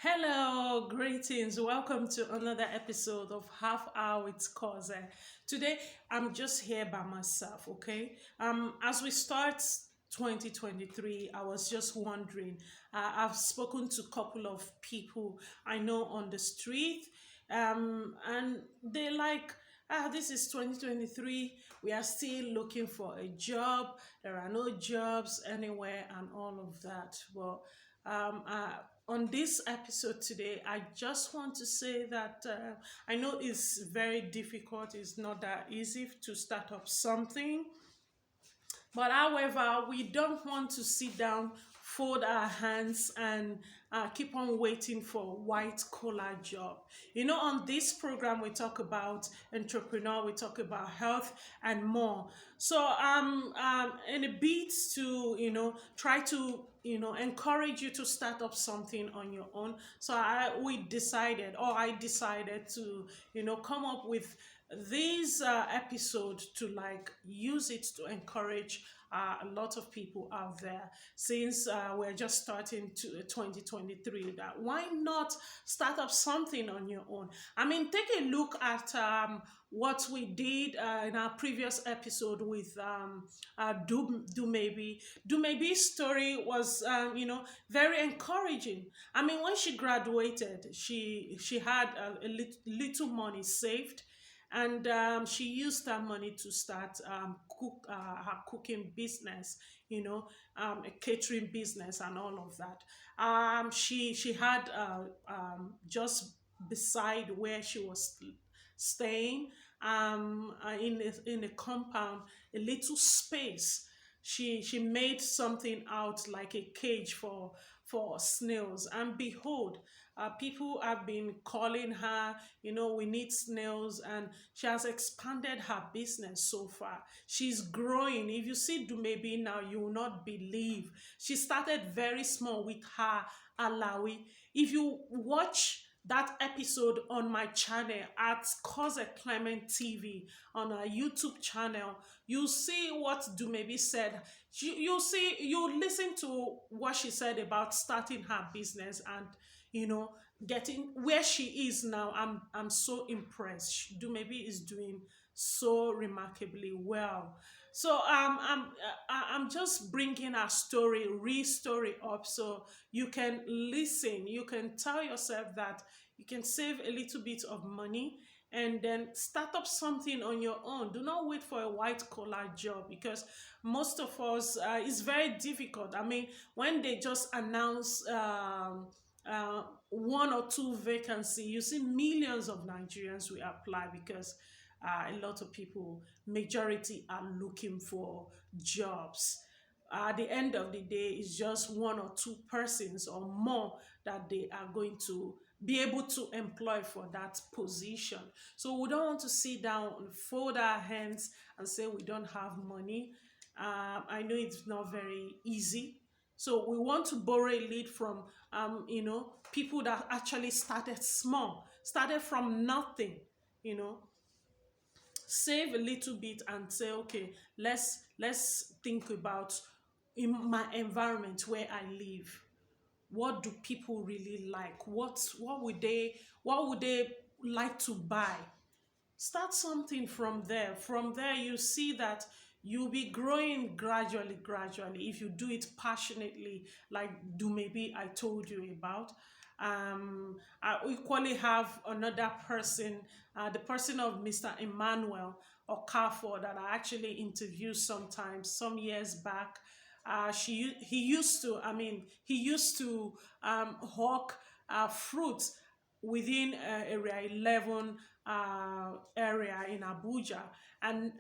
Hello, greetings. Welcome to another episode of Half Hour with Khoze. Today, I'm just here by myself, okay? As we start 2023, I was just wondering. I've spoken to a couple of people I know on the street, and they like, this is 2023. We are still looking for a job. There are no jobs anywhere, and all of that. Well, on this episode today, I just want to say that I know it's very difficult, it's not that easy to start up something, but however, we don't want to sit down, fold our hands, and keep on waiting for white collar job. On this program, we talk about entrepreneur, we talk about health, and more. So, in a bit to try to encourage you to start up something on your own. So I decided to come up with this episode to like use it to encourage a lot of people out there, since we're just starting to 2023, that why not start up something on your own. I mean, take a look at what we did in our previous episode with do maybe story was very encouraging. I mean, when she graduated, she had little money saved, and she used that money to start her cooking business, a catering business and all of that. She had just beside where she was staying, in a compound, a little space. She made something out like a cage for snails, and behold, people have been calling her, we need snails, and she has expanded her business so far. She's growing. If you see Dumebi now, you will not believe. She started very small with her alawi. If you watch that episode on my channel at Khoze Clement TV on our YouTube channel, you see what Dumebi said. You listen to what she said about starting her business, and getting where she is now. I'm so impressed. Dumebi is doing so remarkably well. So I'm just bringing our story, re-story up, so you can listen. You can tell yourself that you can save a little bit of money and then start up something on your own. Do not wait for a white collar job, because most of us, it's very difficult. I mean, when they just announce one or two vacancy, you see millions of Nigerians will apply, because a lot of people, majority, are looking for jobs. At the end of the day, it's just one or two persons or more that they are going to be able to employ for that position. So we don't want to sit down and fold our hands and say we don't have money. I know it's not very easy. So we want to borrow a lead from, people that actually started small, started from nothing, you know, save a little bit and say, okay, let's think about, in my environment where I live, what do people really like? What would they like to buy? Start something from there. From there, you see that you'll be growing gradually if you do it passionately, like do maybe I told you about. I equally have another person, the person of Mr. Emmanuel Okafor, that I actually interviewed sometimes some years back. He used to hawk fruits within area 11 area in Abuja. And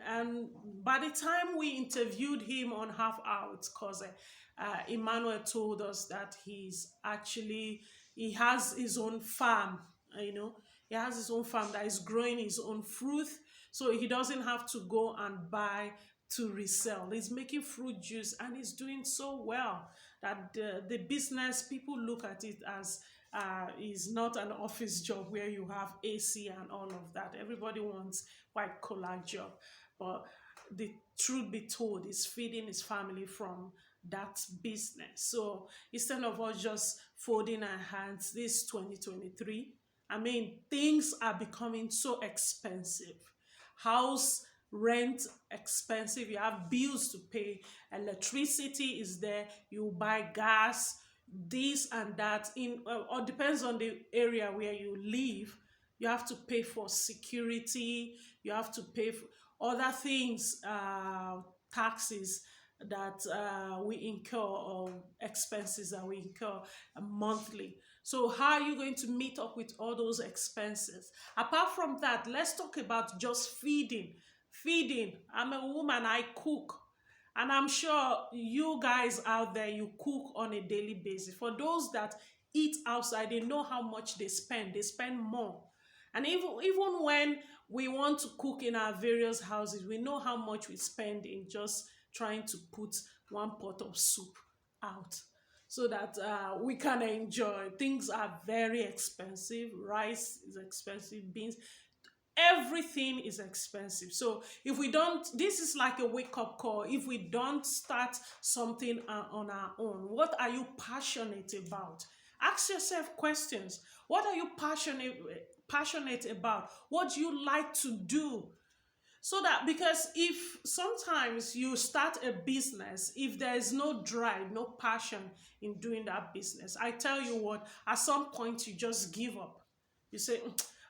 by the time we interviewed him on Half Hour with Khoze, Emmanuel told us that he has his own farm, he has his own farm that is growing his own fruit, so he doesn't have to go and buy to resell. He's making fruit juice, and he's doing so well that the business, people look at it as is not an office job where you have AC and all of that. Everybody wants white collar job, but the truth be told, is feeding his family from that business. So instead of us just folding our hands, this 2023, I mean, things are becoming so expensive. House rent expensive, you have bills to pay, electricity is there, you buy gas, this and that. In or depends on the area where you live, you have to pay for security, you have to pay for other things, taxes that we incur, or expenses that we incur monthly. So how are you going to meet up with all those expenses? Apart from that, let's talk about just feeding. Feeding. I'm a woman, I cook. And I'm sure you guys out there, you cook on a daily basis. For those that eat outside, they know how much they spend. They spend more. And even when we want to cook in our various houses, we know how much we spend in just trying to put one pot of soup out so that we can enjoy. Things are very expensive. Rice is expensive, beans, everything is expensive. So if we don't, this is like a wake-up call. If we don't start something on our own, what are you passionate about? Ask yourself questions. What are you passionate about? What do you like to do? So that, because if sometimes you start a business, if there is no drive, no passion in doing that business, I tell you what, at some point you just give up. You say,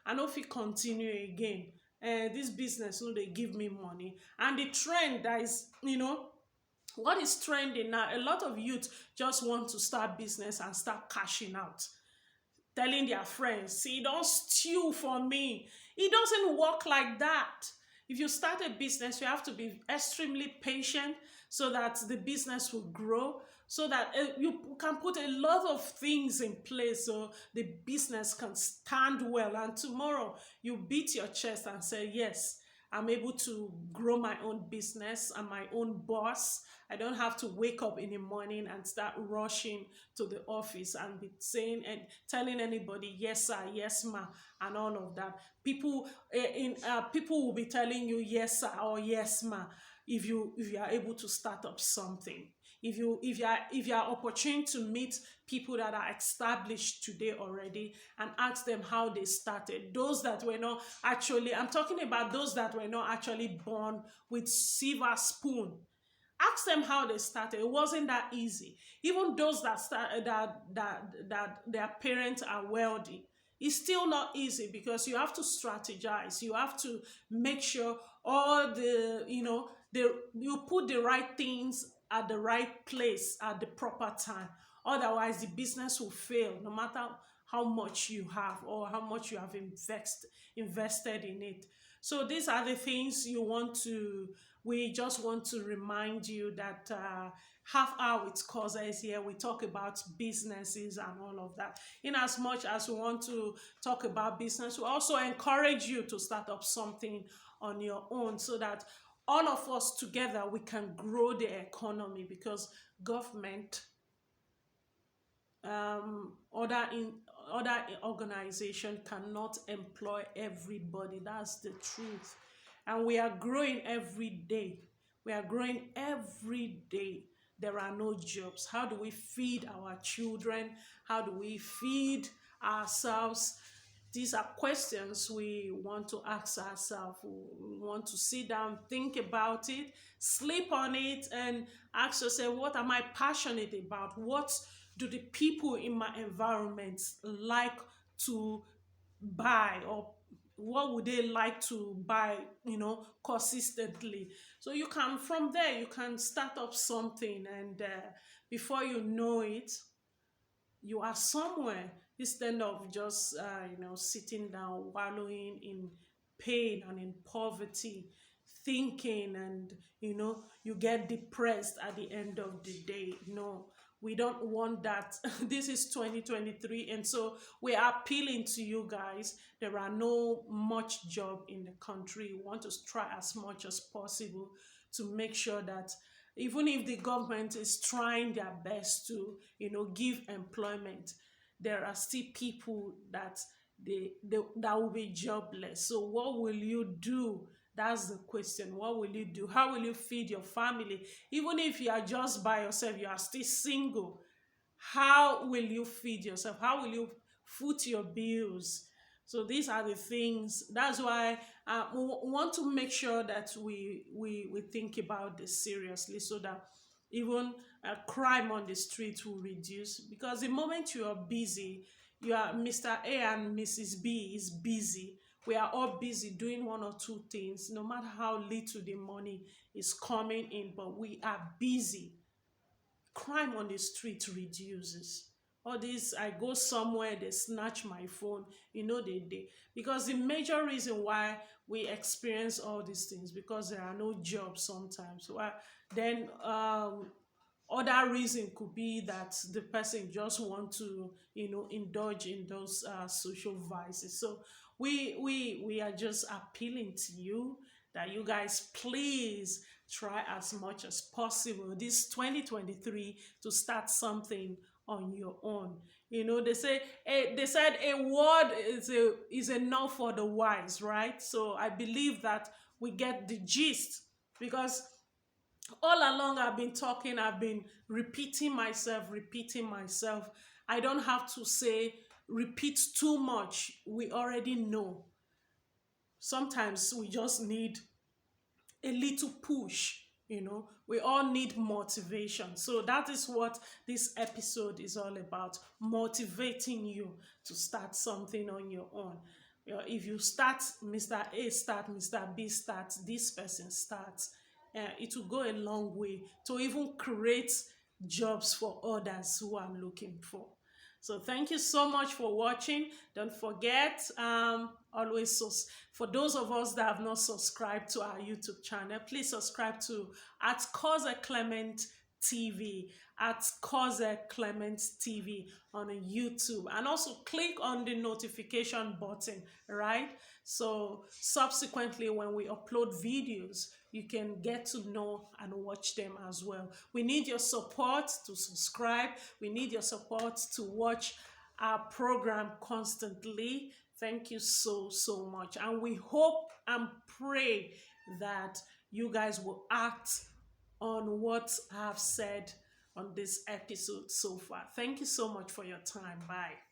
I know if you continue again, this business, no, they give me money. And the trend that is, what is trending now, a lot of youth just want to start business and start cashing out, telling their friends, see, don't steal for me. It doesn't work like that. If you start a business, you have to be extremely patient so that the business will grow, so that you can put a lot of things in place so the business can stand well. And tomorrow you beat your chest and say, yes, I'm able to grow my own business. I'm my own boss. I don't have to wake up in the morning and start rushing to the office and be saying and telling anybody, yes, sir, yes, ma, and all of that. People will be telling you, yes, sir, or yes, ma, if you are able to start up something. If you are opportune to meet people that are established today already and ask them how they started, those that were not actually, I'm talking about those that were not actually born with silver spoon. Ask them how they started. It wasn't that easy. Even those that started, that their parents are wealthy, it's still not easy, because you have to strategize. You have to make sure all you put the right things at the right place at the proper time. Otherwise, the business will fail, no matter how much you have or how much you have invested in it. So these are the things we just want to remind you that Half Hour with Khoze is here. We talk about businesses and all of that. In as much as we want to talk about business, we also encourage you to start up something on your own, so that all of us together, we can grow the economy, because government, other organization cannot employ everybody. That's the truth. And we are growing every day. We are growing every day. There are no jobs. How do we feed our children? How do we feed ourselves? These are questions we want to ask ourselves. We want to sit down, think about it, sleep on it, and ask yourself, what am I passionate about? What do the people in my environment like to buy, or what would they like to buy, consistently? So from there, you can start up something, and before you know it, you are somewhere, instead of just sitting down wallowing in pain and in poverty, thinking, and you get depressed at the end of the day. No, we don't want that. This is 2023, and so we are appealing to you guys. There are no much job in the country. We want to try as much as possible to make sure that even if the government is trying their best to give employment, there are still people that that will be jobless. So what will you do That's the question. What will you do? How will you feed your family? Even if you are just by yourself, you are still single. How will you feed yourself? How will you foot your bills? So these are the things. That's why we want to make sure that we think about this seriously, so that even crime on the street will reduce. Because the moment you are busy, you are Mr. A and Mrs. B is busy. We are all busy doing one or two things, no matter how little the money is coming in, but we are busy. Crime on the street reduces. All this, I go somewhere, they snatch my phone, they because the major reason why we experience all these things, because there are no jobs sometimes. Well, then other reason could be that the person just want to indulge in those social vices. So we are just appealing to you that you guys please try as much as possible this 2023 to start something on your own. They said a word is enough for the wise, right? So I believe that we get the gist, because all along I've been talking, I've been repeating myself. I don't have to say repeat too much. We already know. Sometimes we just need a little push. We all need motivation. So that is what this episode is all about, motivating you to start something on your own. If you start, Mr. A start, Mr. B starts, this person starts, it will go a long way to even create jobs for others who are looking for. So thank you so much for watching. Don't forget, always for those of us that have not subscribed to our YouTube channel, please subscribe to at Khoze Clement TV, at Khoze Clement TV on YouTube, and also click on the notification button, right? So subsequently, when we upload videos, you can get to know and watch them as well. We need your support to subscribe. We need your support to watch our program constantly. Thank you so, so much. And we hope and pray that you guys will act on what I've said on this episode so far. Thank you so much for your time. Bye.